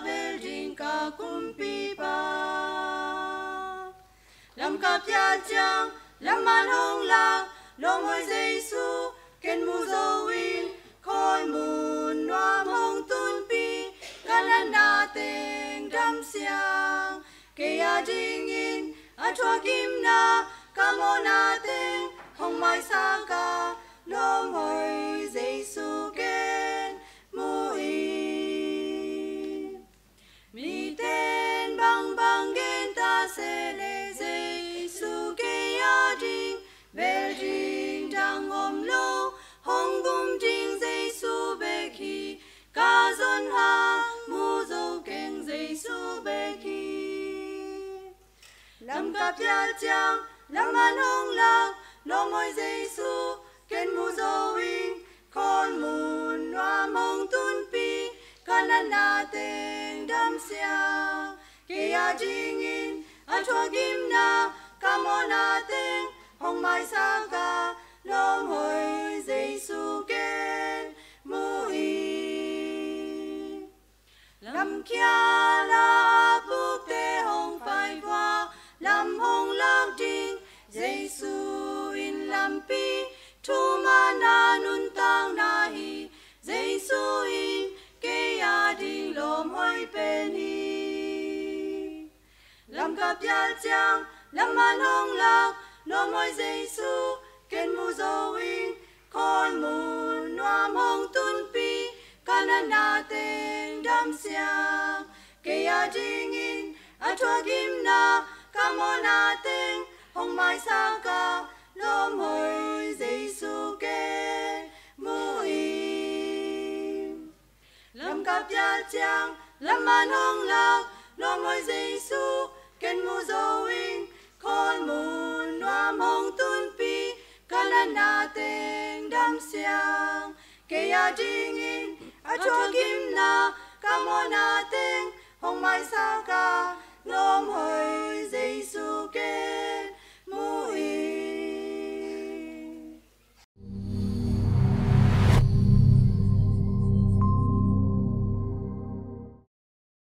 belding ka kumpi pa lam ka pya chang lam man hong la lom hoi Giêsu ken mu zo win khoi mun noam hong tun pi kanan na teng dam siang ke ya ding in a chua kim na kamona teng hong mai sa ka lom hoi Giêsu ken mu in mi ten bang bang gen ta se le Giêsu ke ya ding bel ding dang om lo hong gum ding Giêsu be khi ka zon ha mu zo ken Giêsu be khi lam ka pya chang lam an hong la lo moi Giêsu ken mu zo win con mun noam hong tun pi kanan na teng dam siang ke ya ding in a chua kim na kamona teng hong mai sa ka lom hoi Giêsu ken mu in lam kia la buk te hong phai qua lam hong lang ding Giêsu in lam pi thu ma na nun tang na hi Giêsu in ke ya ding lom hoi pen hi lam ka pya chang lam an hong la lom hoi Giêsu ken mu zo win con mun noam hong tun pi kanan na teng dam siang ke ya ding in a chua kim na kamona teng hong mai sa ka lom hoi Giêsu ken mu in lam ka pya chang lam an hong la lom hoi Giêsu ken mu zo win con mun noam hong tun pi kanan na teng dam siang ke ya ding in a chua kim na kamona teng hong mai sa ka lom hoi Giêsu